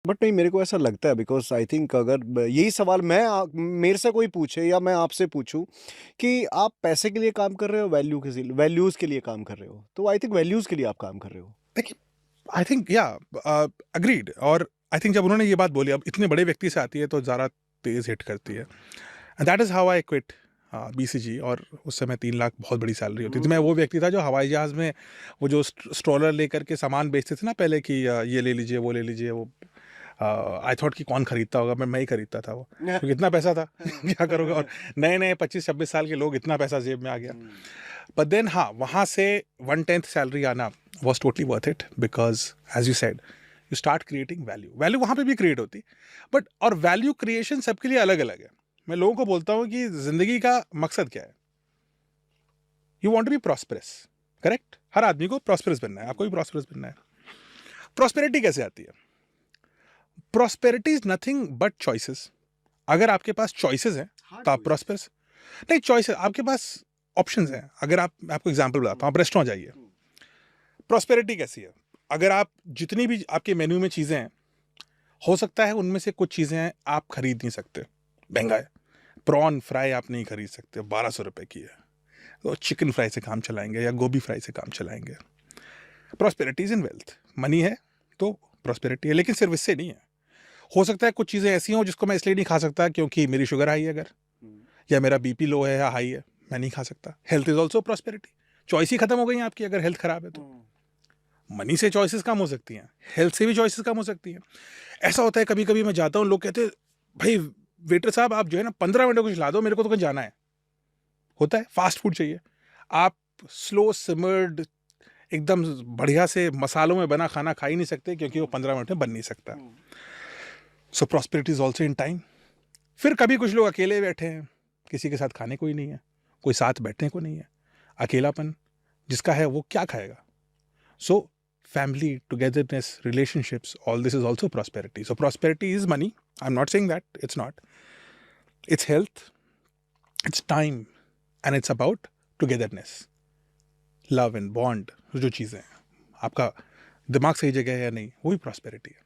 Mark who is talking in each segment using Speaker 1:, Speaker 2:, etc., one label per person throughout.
Speaker 1: But नहीं, मेरे को ऐसा लगता है बिकॉज़ आई थिंक अगर यही सवाल मेरे से कोई पूछे या मैं आपसे पूछूं कि आप पैसे के लिए काम कर रहे हो, वैल्यूज़ के लिए काम कर रहे हो, तो आई थिंक वैल्यूज़ के लिए आप काम कर रहे हो।
Speaker 2: देखिए, आई थिंक या अग्रीड। और आई थिंक जब उन्होंने ये बात बोली, अब इतने बड़े व्यक्ति से आती है तो ज़रा तेज़ हिट करती है। And that is how I quit BCG. और उस समय 3 लाख बहुत बड़ी सैलरी होती थी। मैं वो व्यक्ति था जो हवाई जहाज़ में वो जो स्ट्रॉलर लेकर के सामान बेचते थे ना पहले, कि ये ले लीजिए, वो ले लीजिए, वो आई थॉट कि कौन खरीदता होगा, मैं ही खरीदता था वो, क्योंकि इतना पैसा था क्या करोगे। और नए नए 25-26 साल के लोग, इतना पैसा जेब में आ गया। बट देन हाँ, वहाँ से 1/10 सैलरी आना was totally worth it, because as you said, you start creating value. Value वहाँ पे भी क्रिएट होती, बट और वैल्यू क्रिएशन सबके लिए अलग अलग है। मैं लोगों को बोलता हूँ कि जिंदगी का मकसद क्या है। You want to be prosperous, correct. हर आदमी को प्रॉस्परस बनना है, आपको भी प्रॉस्परस बनना है। प्रॉस्पेरिटी कैसे आती है? Prosperity is nothing but choices. अगर आपके पास चॉइसेस हैं तो आप प्रॉस्परस। नहीं, चॉइसेस आपके पास, ऑप्शंस हैं। अगर आपको एग्जांपल बताता हूँ, आप रेस्टोरेंट जाइए। प्रॉस्पेरिटी कैसी है? अगर आप जितनी भी आपके मेन्यू में चीज़ें हैं, हो सकता है उनमें से कुछ चीज़ें आप खरीद नहीं सकते, महंगा है। प्रॉन फ्राई आप नहीं खरीद सकते, 1200 रुपए की है, तो चिकन फ्राई से काम चलाएंगे या गोभी फ्राई से काम चलाएंगे। Prosperity is in wealth. Money है तो प्रॉस्पेरिटी है, लेकिन सिर्फ इससे नहीं है। हो सकता है कुछ चीज़ें ऐसी हों जिसको मैं इसलिए नहीं खा सकता क्योंकि मेरी शुगर हाई है, अगर या मेरा बीपी लो है या हाई है, मैं नहीं खा सकता। Health is also prosperity. Choice ही खत्म हो गई है आपकी अगर हेल्थ खराब है तो। मनी से चॉइसेस कम हो सकती हैं, हेल्थ से भी चॉइसेस कम हो सकती हैं। ऐसा होता है कभी कभी मैं जाता हूँ, लोग कहते हैं भाई वेटर साहब आप जो है ना 15 मिनट में कुछ ला दो, मेरे को तो कहीं जाना है। होता है फास्ट फूड चाहिए, आप स्लो सिमर्ड एकदम बढ़िया से मसालों में बना खाना खा ही नहीं सकते, क्योंकि वो 15 मिनट में बन नहीं सकता। So prosperity is also in time. फिर कभी कुछ लोग अकेले बैठे हैं, किसी के साथ खाने को ही नहीं है, कोई साथ बैठने को नहीं है, अकेलापन जिसका है वो क्या खाएगा। So family, togetherness, relationships, all this is also prosperity. So prosperity is money, I am not saying that it's not. It's health, it's time, and it's about togetherness, love and bond. जो चीज़ें हैं, आपका दिमाग सही जगह है या नहीं, वो भी प्रॉस्पेरिटी है।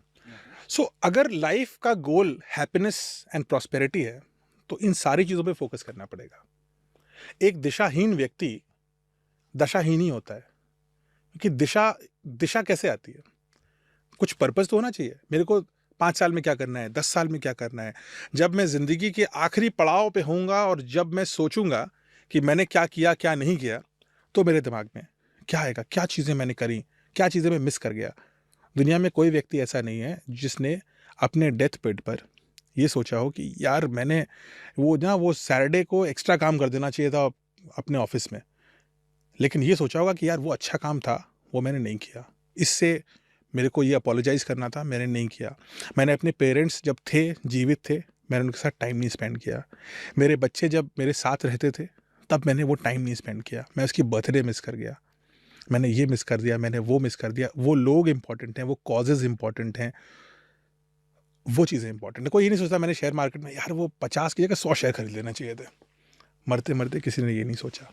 Speaker 2: सो अगर लाइफ का गोल हैप्पीनेस एंड प्रॉस्पेरिटी है तो इन सारी चीज़ों पे फोकस करना पड़ेगा। एक दिशाहीन व्यक्ति दशाहीन ही होता है, क्योंकि दिशा दिशा कैसे आती है? कुछ पर्पस तो होना चाहिए। मेरे को 5 साल में क्या करना है, 10 साल में क्या करना है। जब मैं जिंदगी के आखिरी पड़ाव पे होऊंगा और जब मैं सोचूंगा कि मैंने क्या किया क्या नहीं किया, तो मेरे दिमाग में क्या आएगा, क्या चीज़ें मैंने करी, क्या चीज़ें मैं मिस कर गया। दुनिया में कोई व्यक्ति ऐसा नहीं है जिसने अपने डेथ बेड पर ये सोचा हो कि यार मैंने वो सैटरडे को एक्स्ट्रा काम कर देना चाहिए था अपने ऑफिस में, लेकिन ये सोचा होगा कि यार वो अच्छा काम था, वो मैंने नहीं किया, इससे मेरे को ये अपोलोजाइज़ करना था, मैंने नहीं किया। मैंने अपने पेरेंट्स जब थे, जीवित थे, मैंने उनके साथ टाइम नहीं स्पेंड किया। मेरे बच्चे जब मेरे साथ रहते थे तब मैंने वो टाइम नहीं स्पेंड किया। मैं उसकी बर्थडे मिस कर गया, मैंने ये मिस कर दिया, मैंने वो मिस कर दिया। वो लोग इंपॉर्टेंट हैं, वो कॉजेज़ इंपॉर्टेंट हैं, वो चीज़ें इंपॉर्टेंट है। कोई ये नहीं सोचता मैंने शेयर मार्केट में यार वो 50 की जगह 100 शेयर खरीद लेना चाहिए थे। मरते मरते किसी ने ये नहीं सोचा।